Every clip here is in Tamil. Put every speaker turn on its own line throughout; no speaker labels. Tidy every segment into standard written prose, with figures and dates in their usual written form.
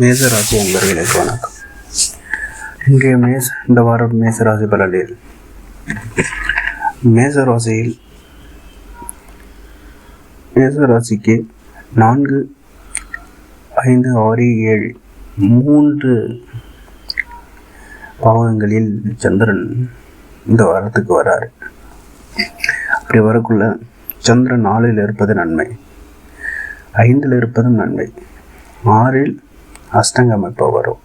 மேச ராசி அன்பர்களுக்கு வணக்கம். இன்றைய இந்த வாரம் மேச ராசி பலனில் மேச ராசிக்கு 4, 5, 6, 7 3 பாவங்களில் சந்திரன் இந்த வாரத்துக்கு வராரு. அப்படி வரக்குள்ள சந்திரன் 4ல் இருப்பது நன்மை, 5ல் இருப்பதும் நன்மை, 6ல் அஷ்டங்க அமைப்பு வரும்,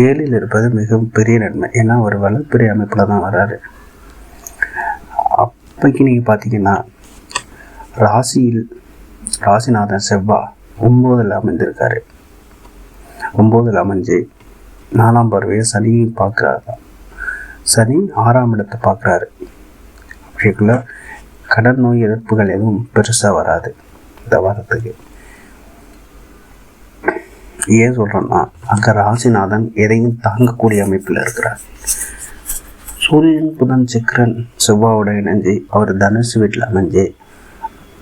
7ல் இருப்பது மிகவும் பெரிய நன்மை. ஏன்னா ஒரு வளர்ப்பிறை அமைப்பில் தான் வராரு. அப்போக்கு நீங்கள் பார்த்தீங்கன்னா ராசிநாதன் செவ்வாய் 9ல் அமைந்திருக்காரு. 9ல் அமைஞ்சு 4ஆம் பார்வையை சனி பார்க்குறாரு. சனி 6ஆம் இடத்தை பார்க்குறாரு. அப்படிக்குள்ள கடன் நோய் எதிர்ப்புகள் எதுவும் பெருசாக வராது இந்த வாரத்துக்கு. ஏன் சொல்கிறேன்னா, அங்கே ராசிநாதன் எதையும் தாங்கக்கூடிய அமைப்பில் இருக்கிறார். சூரியன், புதன், சுக்கிரன் செவ்வாயோட இணைஞ்சு அவர் தனுசு வீட்டில் அமைஞ்சு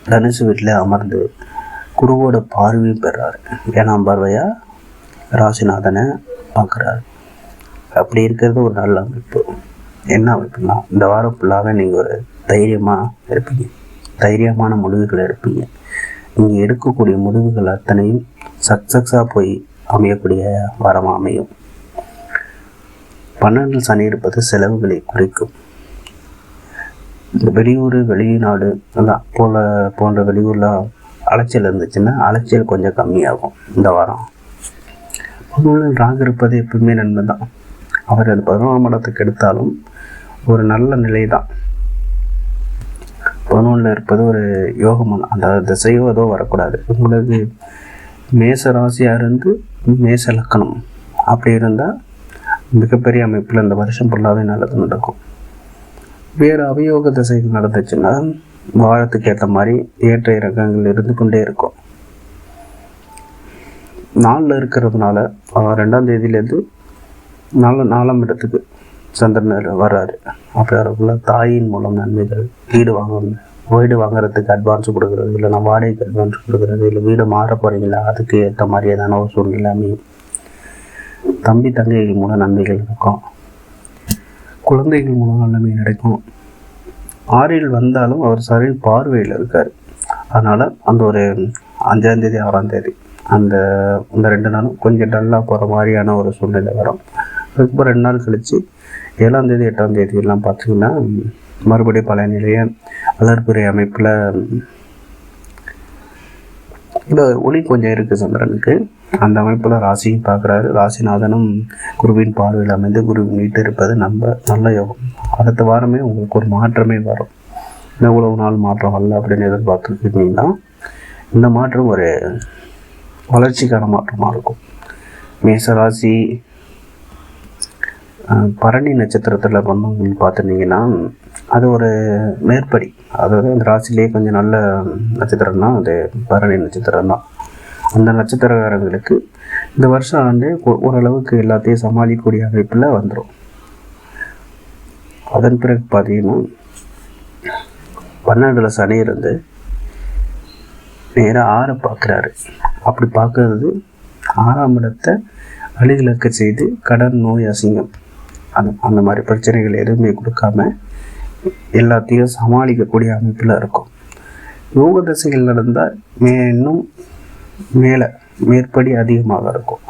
தனுசு வீட்டில் அமர்ந்து குருவோட பார்வையும் பெறாரு. 7ஆம் பார்வையாக ராசிநாதனை பார்க்குறாரு. அப்படி இருக்கிறது ஒரு நல்ல அமைப்பு. என்ன அமைப்புனா, இந்த வாரம் ஃபுல்லாகவே நீங்கள் ஒரு தைரியமாக இருப்பீங்க, தைரியமான முடிவுகள் எடுப்பீங்க. நீங்கள் எடுக்கக்கூடிய முடிவுகள் அத்தனையும் சக்ஸஸாக போய் அமையக்கூடிய வாரமாக அமையும். 12ல் சனி இருப்பது செலவுகளை குறைக்கும். இந்த வெளியூர், வெளிநாடு அதான் போன்ற வெளியூரில் அலைச்சல் இருந்துச்சுன்னா அலைச்சல் கொஞ்சம் கம்மியாகும் இந்த வாரம். 11ல் ராகு இருப்பது எப்பவுமே நன்மை தான். அவர் அது 11ஆம் இடத்துக்கு எடுத்தாலும் ஒரு நல்ல நிலை தான். 11ல் இருப்பது ஒரு யோகமான, அந்த திசையோ ஏதோ வரக்கூடாது. உங்களுக்கு மேச ராசியாக இருந்து மேச லக்கணம் அப்படி இருந்தால் மிகப்பெரிய அமைப்பில் இந்த வருஷம் ஃபுல்லாகவே நல்லது நடக்கும். வேறு அவயோக திசைகள் நடந்துச்சுன்னா வாரத்துக்கு ஏற்ற மாதிரி ஏற்ற இறக்கங்கள் இருந்து கொண்டே இருக்கும். 4ல் இருக்கிறதுனால 2ஆம் தேதியிலேருந்து 4ஆம் இடத்துக்கு சந்திரன் வர்றாரு. அப்படி வரக்குள்ள தாயின் மூலம் நன்மைகள், வீடு வாங்குறதுக்கு அட்வான்ஸ் கொடுக்குறது, இல்லைனா வாடகைக்கு அட்வான்ஸ் கொடுக்குறது, இல்லை வீடு மாற போகிறீங்களா அதுக்கு ஏற்ற மாதிரி ஏதான ஒரு சூழ்நிலை அமையும். தம்பி தங்கைகள் மூலம் நன்மைகள் இருக்கும். குழந்தைகள் மூலம் நன்மை நடக்கும். 6ல் வந்தாலும் அவர் சரியில் பார்வையில் இருக்கார். அதனால் அந்த ஒரு 5ஆம் தேதி 6ஆம் தேதி அந்த 2 நாளும் கொஞ்சம் டல்லாக போகிற மாதிரியான ஒரு சூழ்நிலை வரும். அதுக்கப்புறம் 2 நாள் கழித்து 7ஆம் தேதி 8ஆம் தேதி எல்லாம் பார்த்திங்கன்னா மறுபடியும் பழைய நிலைய வளர்ப்புறை அமைப்பில் இந்த ஒளி கொஞ்சம் இருக்குது சந்திரனுக்கு. அந்த அமைப்பில் ராசியும் பார்க்குறாரு. ராசிநாதனும் குருவின் பார்வையில் அமைந்து குருவின் வீட்டு இருப்பது நல்ல யோகம். அடுத்த வாரமே உங்களுக்கு ஒரு மாற்றமே வரும். எவ்வளவு நாள் மாற்றம் வரல அப்படின்னு எதிர்பார்த்துருக்கீங்கன்னா இந்த மாற்றம் ஒரு வளர்ச்சிக்கான மாற்றமாக இருக்கும். மேச ராசி பரணி நட்சத்திரத்தில் வந்தவங்க பார்த்துட்டிங்கன்னா அது ஒரு மேற்படி, அதாவது அந்த ராசிலேயே கொஞ்சம் நல்ல நட்சத்திரம்னா அது பரணி நட்சத்திரம் தான். அந்த நட்சத்திரக்காரங்களுக்கு இந்த வருஷம் ஓரளவுக்கு எல்லாத்தையும் சமாளிக்கக்கூடிய அமைப்பில் வந்துடும். அதன் பிறகு பார்த்தீங்கன்னா 12ல் சனி இருந்து நேராக 6 பார்க்குறாரு. அப்படி பார்க்கறது 6ஆம் இடத்தை அழிவிலக்க செய்து கடன், நோய், அசிங்கம் அந்த மாதிரி பிரச்சனைகள் எதுவுமே கொடுக்காம எல்லாத்தையும் சமாளிக்கக்கூடிய அமைப்பில் இருக்கும். யோக தசைகள் நடந்தால் இன்னும் மேற்படி அதிகமாக இருக்கும்.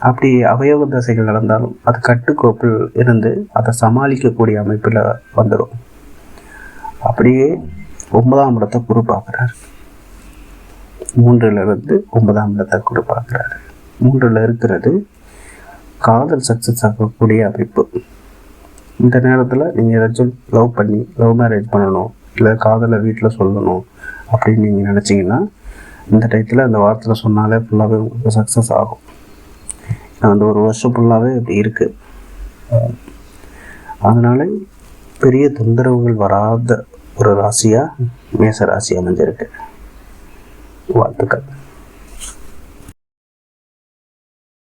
அப்படி அவயோக தசைகள் நடந்தாலும் அது கட்டுக்கோப்பில் இருந்து அதை சமாளிக்கக்கூடிய அமைப்பில் வந்துடும். அப்படியே 9ஆம் இடத்தை குரு பார்க்குறாரு. 3ல் இருந்து 9ஆம் இடத்தை குரு பார்க்குறாரு. 3ல் இருக்கிறது காதல் சக்ஸஸ் ஆகக்கூடிய அமைப்பு. இந்த நேரத்தில் நீங்கள் ஏதாச்சும் லவ் மேரேஜ் பண்ணணும், இல்லை காதலை வீட்டில் சொல்லணும் அப்படின்னு நீங்கள் நினச்சிங்கன்னா இந்த டயத்தில் அந்த வார்த்தையில் சொன்னாலே ஃபுல்லாகவே உங்களுக்கு சக்ஸஸ் ஆகும். அந்த ஒரு வருஷம் ஃபுல்லாகவே இப்படி இருக்குது. அதனால் பெரிய தொந்தரவுகள் வராத ஒரு ராசியாக மேச ராசி அமைஞ்சிருக்கு. வாழ்த்துக்கள்.